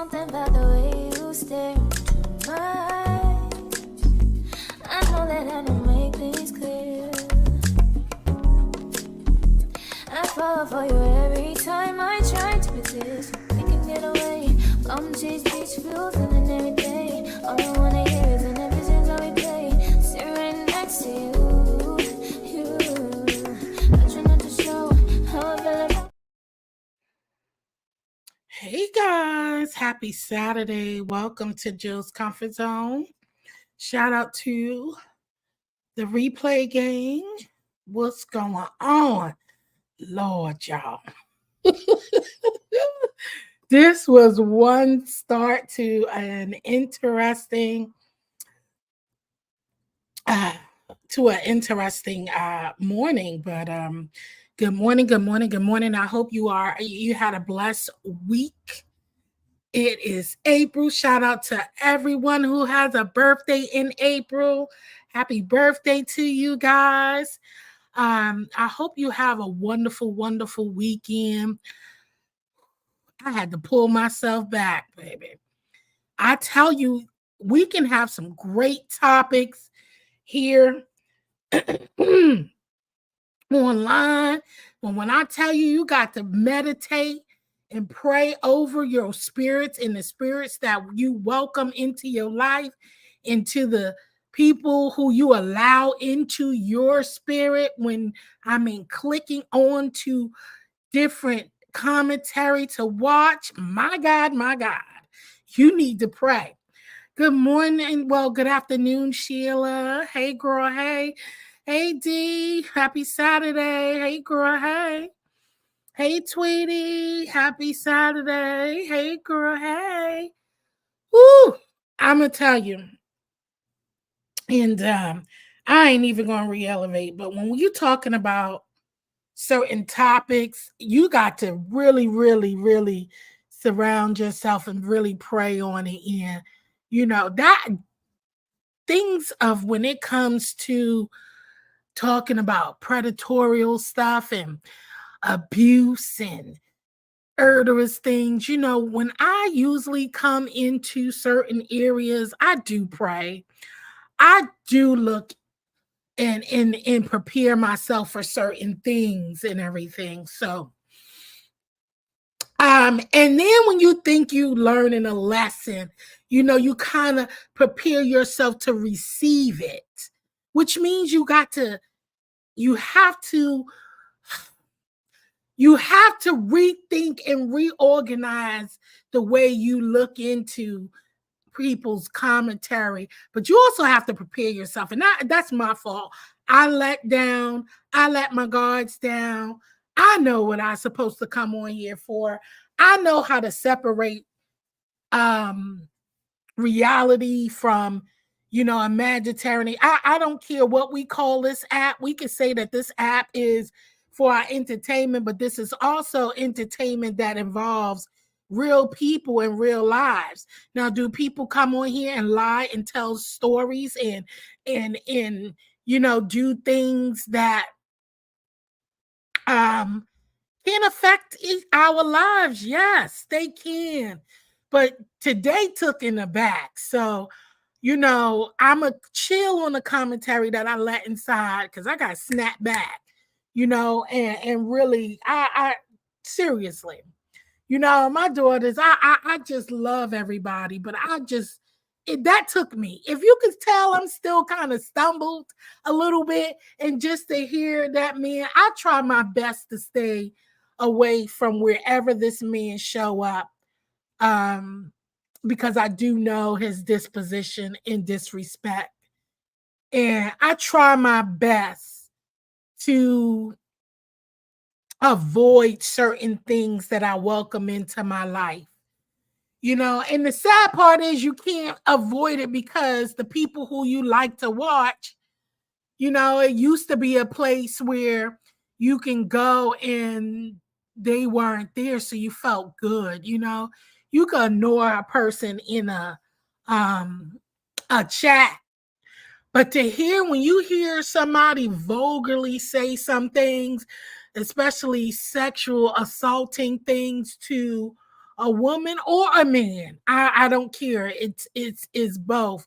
something about the way you stare into my eyes. I know that I don't make things clear. I fall for you every time I try to resist. We can get away, come chase beach views and then every day. All I wanna hear is an episode that we play. Sit right next to you. I try not to show how I feel about. Hey guys, happy Saturday. Welcome to Jill's Comfort Zone. Shout out to the replay gang. What's going on? Lord, y'all. This was one start to an interesting morning. But good morning. I hope you had a blessed week. It is April. Shout out to everyone who has a birthday in April. Happy birthday to you guys. I hope you have a wonderful, wonderful weekend. I had to pull myself back, baby. I tell you, we can have some great topics here online. When I tell you, you got to meditate and pray over your spirits and the spirits that you welcome into your life, into the people who you allow into your spirit. Clicking on to different commentary to watch, my God, you need to pray. Good morning. Well, good afternoon, Sheila. Hey, girl. Hey, D. Happy Saturday. Hey, girl. Hey. Hey, Tweety. Happy Saturday. Hey, girl. Hey. Woo. I'm going to tell you. And I ain't even going to re-elevate. But when you're talking about certain topics, you got to really, really, really surround yourself and really pray on it. And, that things of when it comes to talking about predatorial stuff and abuse and murderous things, when I usually come into certain areas, I do pray. I do look and prepare myself for certain things and everything. So and then when you think you learning a lesson, you kind of prepare yourself to receive it, which means you have to rethink and reorganize the way you look into people's commentary, but you also have to prepare yourself. And that's my fault. I let my guards down. I know what I'm supposed to come on here for. I know how to separate reality from, imaginary. I don't care what we call this app. We can say that this app is for our entertainment, but this is also entertainment that involves real people and real lives. Now, do people come on here and lie and tell stories and do things that can affect our lives? Yes, they can. But today took in the back. So, I'm a chill on the commentary that I let inside because I got snapped back, and really, I seriously, my daughters, I just love everybody, but that took me. If you could tell, I'm still kind of stumbled a little bit. And just to hear that man, I try my best to stay away from wherever this man show up. Because I do know his disposition and disrespect. And I try my best to avoid certain things that I welcome into my life. And the sad part is you can't avoid it because the people who you like to watch, it used to be a place where you can go and they weren't there, so you felt good. You can ignore a person in a chat, but when you hear somebody vulgarly say some things, especially sexual assaulting things to a woman or a man. I don't care. It's both.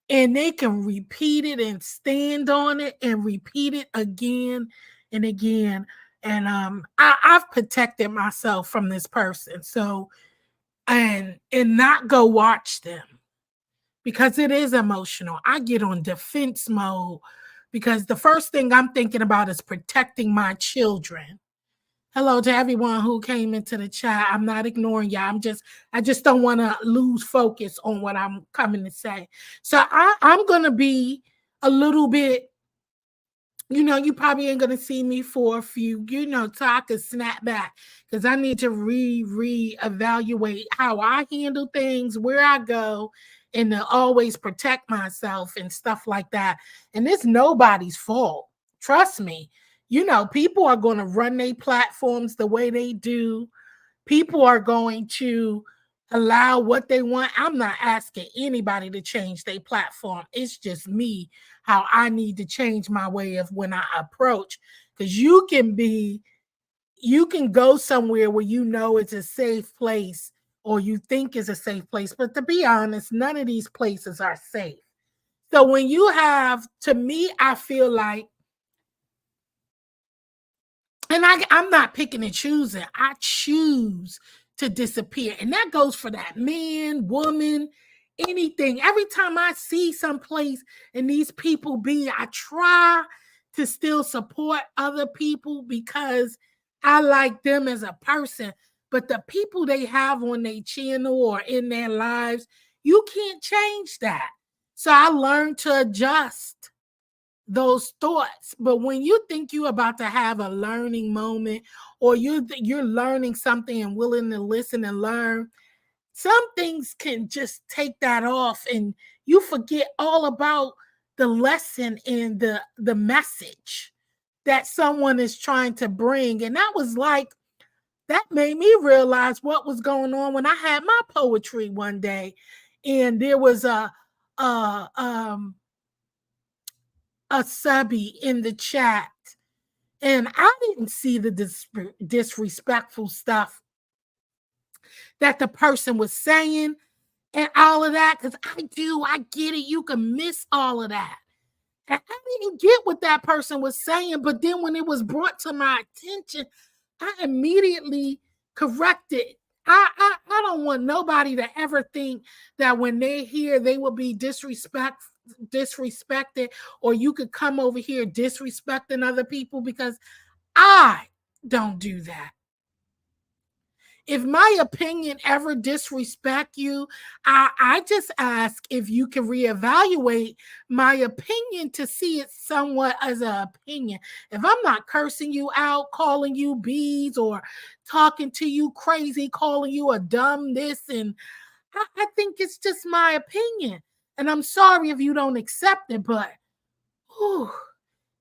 And they can repeat it and stand on it and repeat it again and again. And I've protected myself from this person. So and not go watch them because it is emotional. I get on defense mode because the first thing I'm thinking about is protecting my children. Hello to everyone who came into the chat. I'm not ignoring y'all. I just don't want to lose focus on what I'm coming to say. So I'm gonna be a little bit, you probably ain't gonna see me for a few, so I can snap back because I need to reevaluate how I handle things, where I go, and to always protect myself and stuff like that. And it's nobody's fault. Trust me. People are going to run their platforms the way they do. People are going to allow what they want. I'm not asking anybody to change their platform. It's just me, how I need to change my way of when I approach. Because you can go somewhere where it's a safe place or you think is a safe place. But to be honest, none of these places are safe. So when to me, I feel like, and I'm not picking and choosing. I choose to disappear. And that goes for that man, woman, anything. Every time I see someplace and these people I try to still support other people because I like them as a person. But the people they have on their channel or in their lives, you can't change that. So I learned to adjust those thoughts. But when you think you're about to have a learning moment or you're learning something and willing to listen and learn, some things can just take that off and you forget all about the lesson and the message that someone is trying to bring. And that made me realize what was going on when I had my poetry one day. And there was a subby in the chat, and I didn't see the disrespectful stuff that the person was saying and all of that, because I get it. You can miss all of that. And I didn't get what that person was saying, but then when it was brought to my attention, I immediately corrected. I don't want nobody to ever think that when they hear they will be disrespected, or you could come over here disrespecting other people, because I don't do that. If my opinion ever disrespect you, I just ask if you can reevaluate my opinion to see it somewhat as an opinion. If I'm not cursing you out, calling you bees, or talking to you crazy, calling you a dumb this, and I think it's just my opinion. And I'm sorry if you don't accept it, but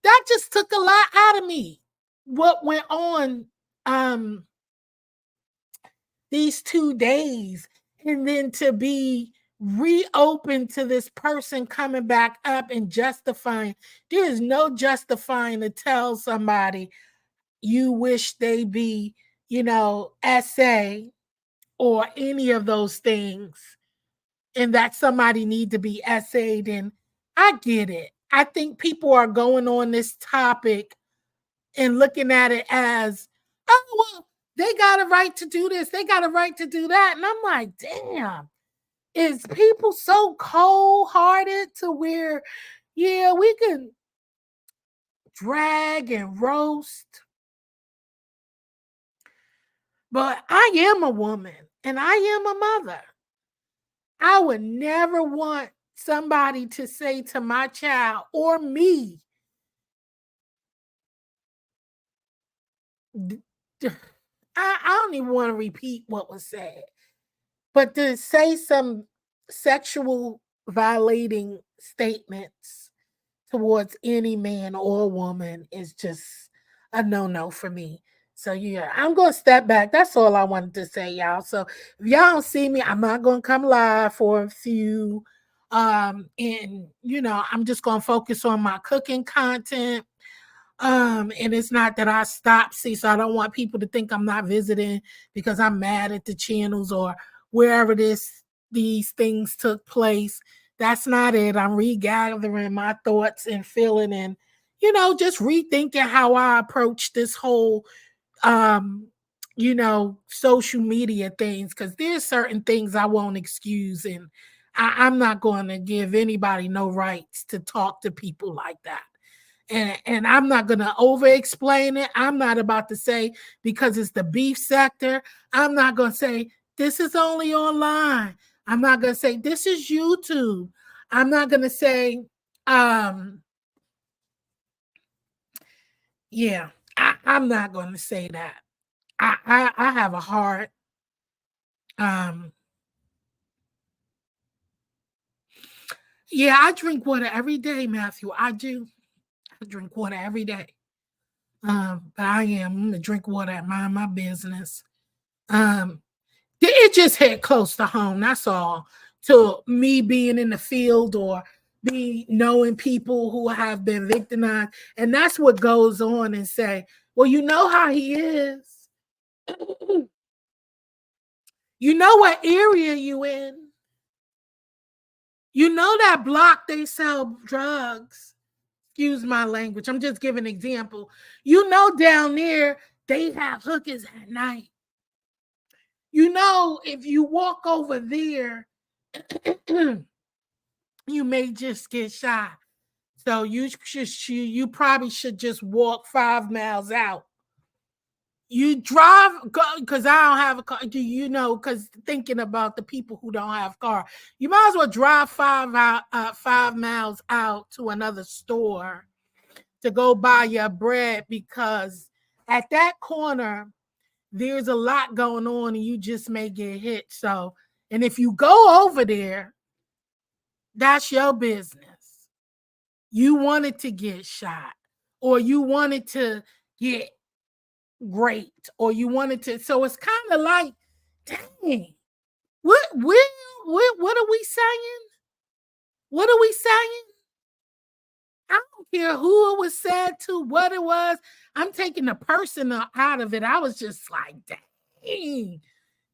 that just took a lot out of me. What went on these 2 days, and then to be reopened to this person coming back up and justifying. There is no justifying to tell somebody you wish they be, SA or any of those things, and that somebody need to be SA'd. And I get it. I think people are going on this topic and looking at it as, oh, well, they got a right to do this. They got a right to do that. And I'm like, damn, is people so cold-hearted to where, yeah, we can drag and roast? But I am a woman and I am a mother. I would never want somebody to say to my child or me, I don't even want to repeat what was said, but to say some sexual violating statements towards any man or woman is just a no-no for me. So yeah, I'm going to step back. That's all I wanted to say, y'all. So if y'all don't see me, I'm not going to come live for a few. And I'm just going to focus on my cooking content. And it's not that I stopped. See, so I don't want people to think I'm not visiting because I'm mad at the channels or wherever these things took place. That's not it. I'm regathering my thoughts and feeling and, just rethinking how I approach this whole social media things, because there's certain things I won't excuse, and I'm not going to give anybody no rights to talk to people like that. And I'm not going to over explain it. I'm not about to say because it's the beef sector. I'm not going to say this is only online. I'm not going to say this is YouTube. I'm not going to say, yeah, I'm not going to say that. I have a heart. Yeah, I drink water every day, Matthew. I do. I drink water every day. But I'm gonna drink water and mind my business. It just hit close to home. That's all. To me being in the field or me knowing people who have been victimized, and that's what goes on and say, well, you know how he is. You know what area you in. You know that block they sell drugs. Excuse my language. I'm just giving an example. You know down there they have hookers at night. You know if you walk over there, you may just get shot. So you probably should just walk 5 miles out. You drive, because I don't have a car. Do you know? Because thinking about the people who don't have a car, you might as well drive 5 miles out to another store to go buy your bread, because at that corner there's a lot going on and you just may get hit. So, and if you go over there, that's your business. You wanted to get shot, or you wanted to get raped, or you wanted to. So it's kind of like, dang, what are we saying? What are we saying? I don't care who it was said to, what it was. I'm taking the person out of it. I was just like, dang,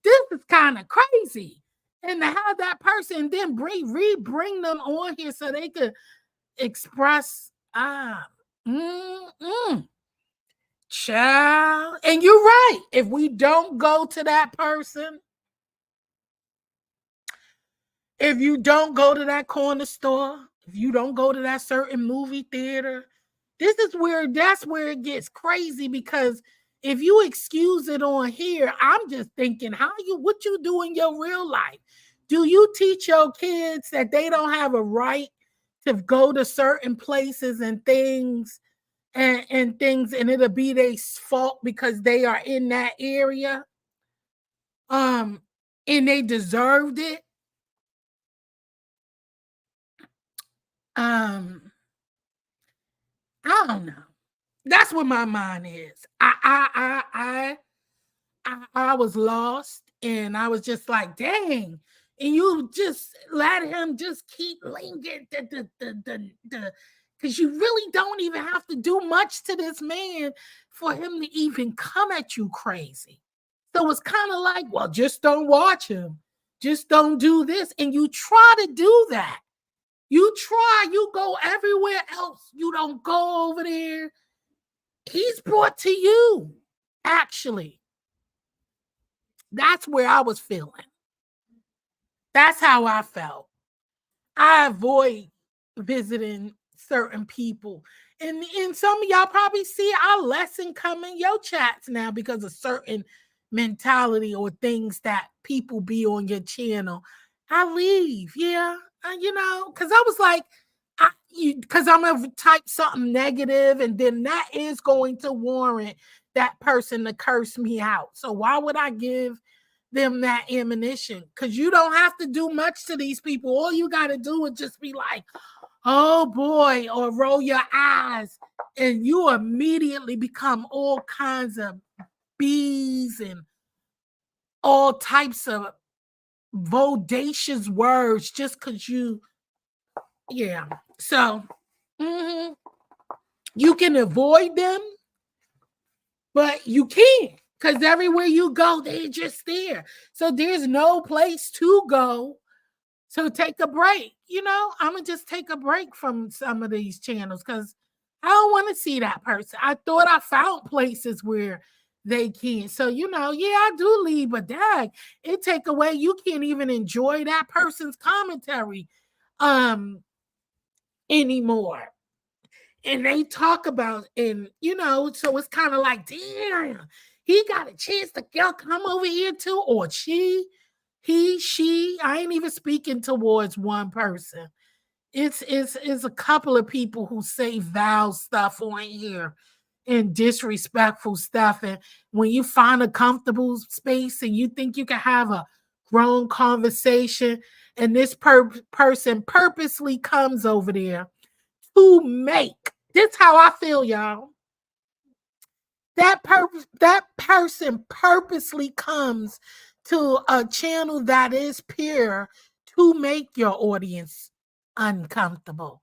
this is kind of crazy. And to have that person then bring them on here so they could express, child. And you're right. If we don't go to that person, if you don't go to that corner store, if you don't go to that certain movie theater, that's where it gets crazy, because if you excuse it on here, I'm just thinking, what you do in your real life? Do you teach your kids that they don't have a right to go to certain places and things and things, and it'll be their fault because they are in that area? And they deserved it. I don't know. That's what my mind is. I was lost, and I was just like, dang. And you just let him just keep lingering, because you really don't even have to do much to this man for him to even come at you crazy. So it's kind of like, well, just don't watch him. Just don't do this. And you try to do that. You go everywhere else. You don't go over there. He's brought to you, actually. That's where I was feeling. That's how I felt. I avoid visiting certain people. And some of y'all probably see our lesson come in your chats now because of certain mentality or things that people be on your channel. I leave, yeah. Because I was like, because I'm going to type something negative, and then that is going to warrant that person to curse me out. So why would I give them that ammunition? Because you don't have to do much to these people. All you got to do is just be like, oh boy, or roll your eyes, and you immediately become all kinds of bees and all types of bodacious words just because you, yeah. So, You can avoid them, but you can't, because everywhere you go, they're just there. So there's no place to go. So take a break. I'm gonna just take a break from some of these channels because I don't want to see that person. I thought I found places where they can. So yeah, I do leave, but dag, it take away. You can't even enjoy that person's commentary anymore. And they talk about, and so it's kind of like, damn, he got a chance to come over here too, or she, he, she. I ain't even speaking towards one person. It's a couple of people who say foul stuff on here and disrespectful stuff. And when you find a comfortable space and you think you can have a grown conversation, and this person purposely comes over there to make, this how I feel, y'all. That person purposely comes to a channel that is pure to make your audience uncomfortable,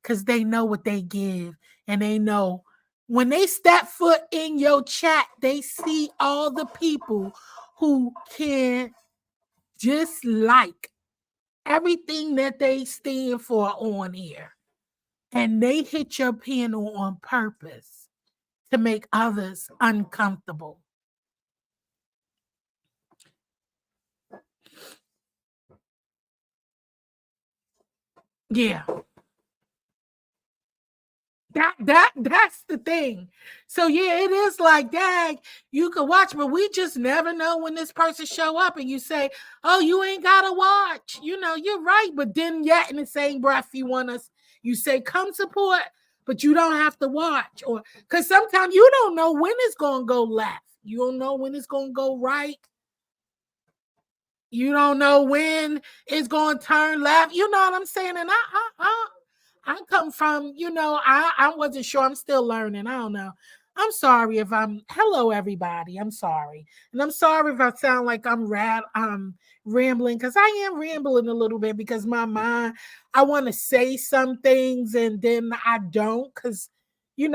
because they know what they give, and they know when they step foot in your chat, they see all the people who can dislike everything that they stand for on here. And they hit your panel on purpose to make others uncomfortable. Yeah. That's the thing. So yeah, it is like that. You can watch, but we just never know when this person show up and you say, oh, you ain't gotta watch. You're right, but then yet in the same breath you say come support, but you don't have to watch. Or because sometimes you don't know when it's gonna go left. You don't know when it's gonna go right. You don't know when it's gonna turn left. You know what I'm saying? And I come from, I wasn't sure. I'm still learning. I don't know. I'm sorry if hello everybody. I'm sorry. And I'm sorry if I sound like I'm rambling, because I am rambling a little bit, because my mind, I want to say some things and then I don't, because I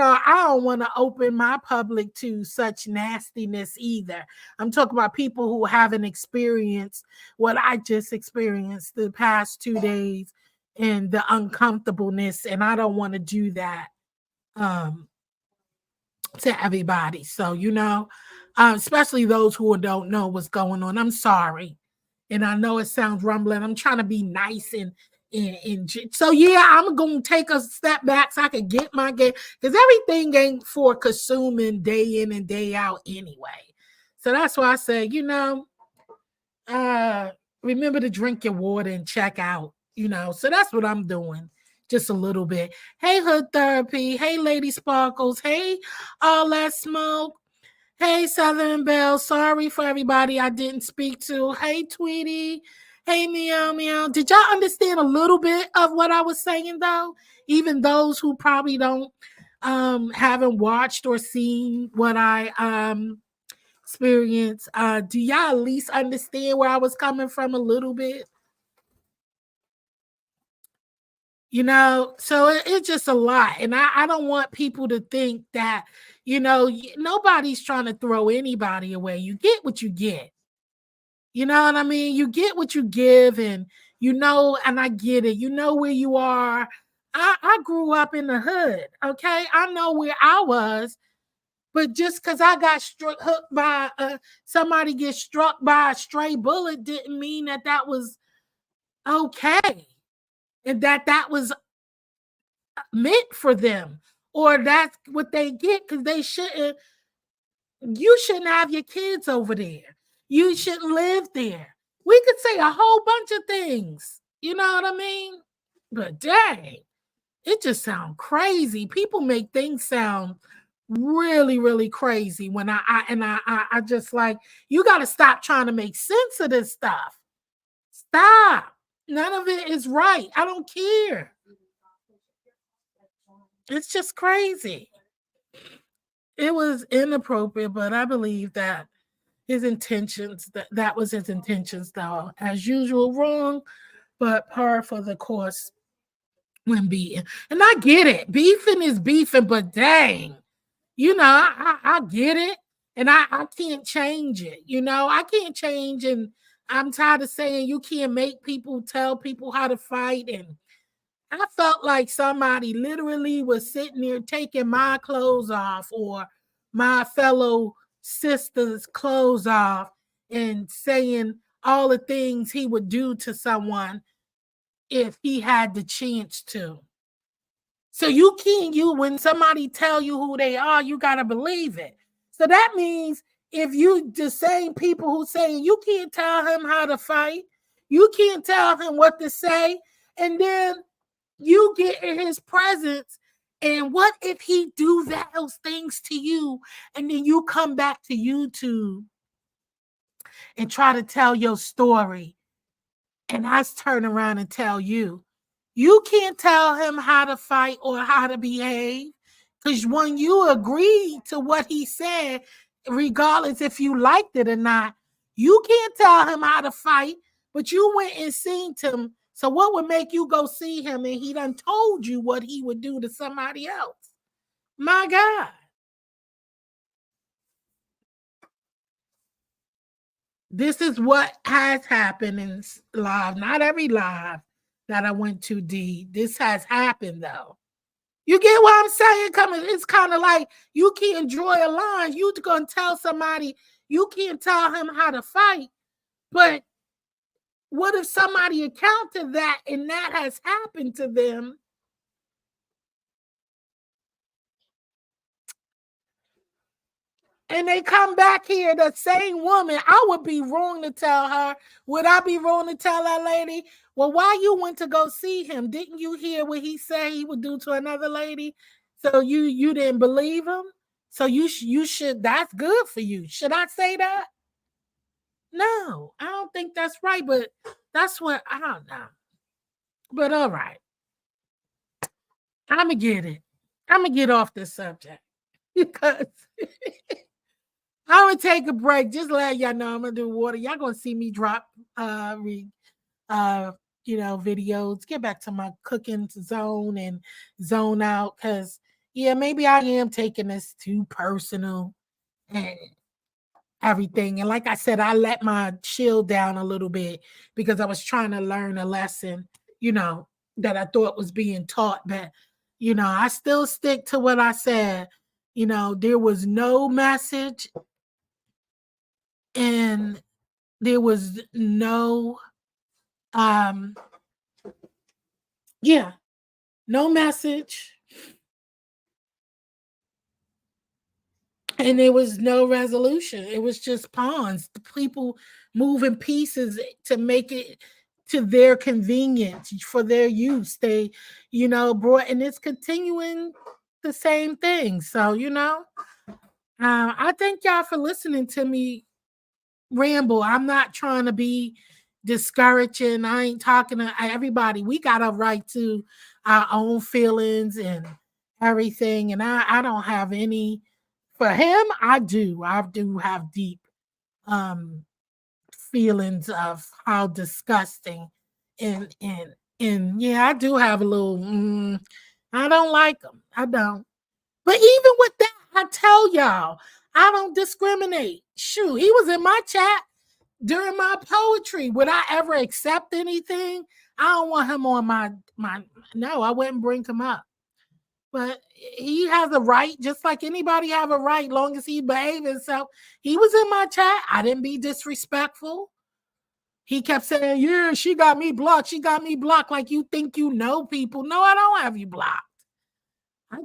don't want to open my public to such nastiness either. I'm talking about people who haven't experienced what I just experienced the past 2 days and the uncomfortableness, and I don't want to do that to everybody. So especially those who don't know what's going on. I'm sorry, and I know it sounds rumbling. I'm trying to be nice and so yeah, I'm gonna take a step back so I can get my game, because everything ain't for consuming day in and day out anyway. So that's why I say, remember to drink your water and check out. So that's what I'm doing, just a little bit. Hey, Hood Therapy. Hey, Lady Sparkles. Hey, All That Smoke. Hey, Southern Belle. Sorry for everybody I didn't speak to. Hey, Tweety. Hey, Meow Meow. Did y'all understand a little bit of what I was saying, though? Even those who probably haven't watched or seen what I experienced. Do y'all at least understand where I was coming from a little bit? So it's just a lot. And I don't want people to think that, nobody's trying to throw anybody away. You get what you get. You know what I mean? You get what you give, and and I get it. You know where you are. I grew up in the hood, okay? I know where I was, but just because I got hooked by somebody get struck by a stray bullet didn't mean that was okay, and that was meant for them, or that's what they get, because you shouldn't have your kids over there. You shouldn't live there. We could say a whole bunch of things. You know what I mean? But dang, it just sounds crazy. People make things sound really, really crazy when I just like, you got to stop trying to make sense of this stuff. Stop. None of it is right. I don't care. It's just crazy. It was inappropriate, but I believe that his intentions, that was his intentions, though, as usual, wrong, but par for the course when beating. And I get it. Beefing is beefing, but dang, I get it. And I can't change it. I can't change. And I'm tired of saying you can't make people tell people how to fight. And I felt like somebody literally was sitting there taking my clothes off or my fellow sister's clothes off and saying all the things he would do to someone if he had the chance to. So when somebody tell you who they are, you got to believe it. So that means if you the same people who say you can't tell him how to fight, you can't tell him what to say, and then you get in his presence, and what if he do those things to you, and then you come back to YouTube and try to tell your story, and I turn around and tell you, you can't tell him how to fight or how to behave, because when you agree to what he said, regardless if you liked it or not, you can't tell him how to fight, but you went and seen him. So what would make you go see him and he done told you what he would do to somebody else? My God. This is what has happened in live. Not every live that I went to, D. This has happened, though. You get what I'm saying? It's kind of like you can't draw a line. You going to tell somebody you can't tell him how to fight, but what if somebody encountered that and that has happened to them? And they come back here, the same woman, I would be wrong to tell her. Would I be wrong to tell that lady, well, why you went to go see him? Didn't you hear what he said he would do to another lady? So you didn't believe him? So you should, that's good for you. Should I say that? No, I don't think that's right, but that's what, I don't know. But all right. I'm going to get it. I'm going to get off this subject because I'm going to take a break. Just let y'all know I'm going to do water. Y'all going to see me drop videos, get back to my cooking zone and zone out, because maybe I am taking this too personal and everything. And like I said, I let my shield down a little bit because I was trying to learn a lesson, that I thought was being taught. But, I still stick to what I said. There was no message and there was no no message, and there was no resolution. It was just pawns, the people moving pieces to make it to their convenience for their use. They brought, and it's continuing the same thing. So I thank y'all for listening to me ramble. I'm not trying to be discouraging. I ain't talking to everybody. We got a right to our own feelings and everything. And I don't have any. For him, I do have deep feelings of how disgusting and yeah, I do have a little I don't like him. I don't. But even with that, I tell y'all, I don't discriminate. Shoot, he was in my chat during my poetry. Would I ever accept anything? I don't want him on my no, I wouldn't bring him up. But he has a right, just like anybody have a right, long as he behave himself. He was in my chat. I didn't be disrespectful. He kept saying, yeah, she got me blocked. She got me blocked. Like you think you know people. No, I don't have you blocked. I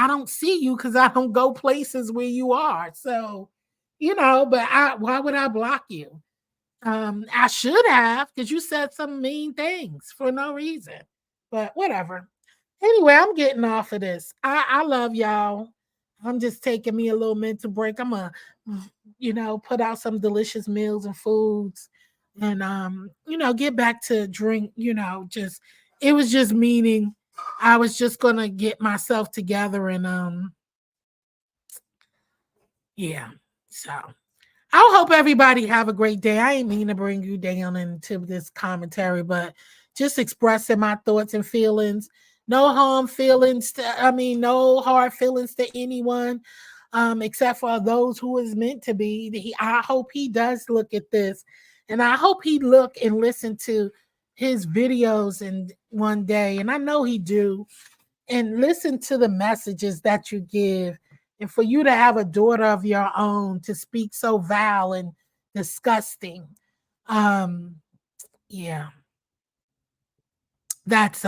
don't see you because I don't go places where you are. So, but why would I block you? I should have, because you said some mean things for no reason. But whatever. Anyway, I'm getting off of this. I love y'all. I'm just taking me a little mental break. I'm gonna, put out some delicious meals and foods, and get back to drink. It was just meaning I was just gonna get myself together and yeah. So I hope everybody have a great day. I ain't mean to bring you down into this commentary, but just expressing my thoughts and feelings. No harm feelings no hard feelings to anyone, except for those who is meant to be. I hope he does look at this, and I hope he look and listen to his videos and one day, and I know he do, and listen to the messages that you give. And for you to have a daughter of your own to speak so vile and disgusting, yeah, that's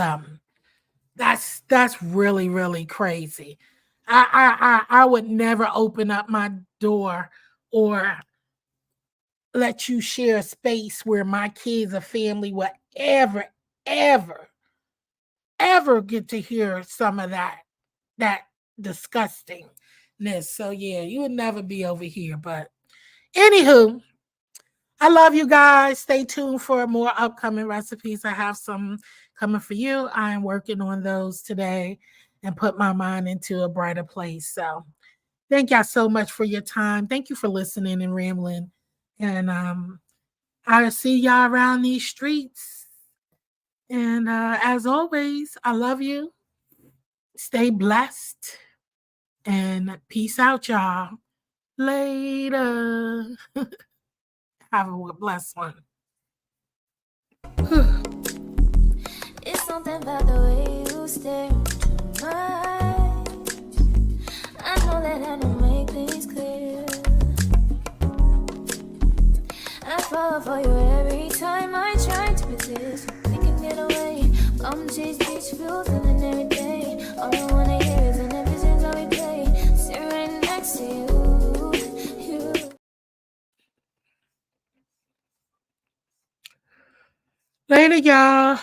really, really crazy. I would never open up my door or let you share a space where my kids or family will ever, ever, ever get to hear some of that disgustingness. So yeah, you would never be over here. But anywho, I love you guys. Stay tuned for more upcoming recipes. I have some coming for you. I am working on those today and put my mind into a brighter place. So thank y'all so much for your time. Thank you for listening and rambling. And I'll see y'all around these streets. And as always, I love you. Stay blessed. And peace out, y'all. Later. Have a blessed one. It's something about the way you stare into my eyes. I know that I don't make things clear. I fall for you every time I try to resist. We can get away. Come chase beach views and then every day. All I wanna hear is an episode that we play. Sit right next to you. Later, y'all.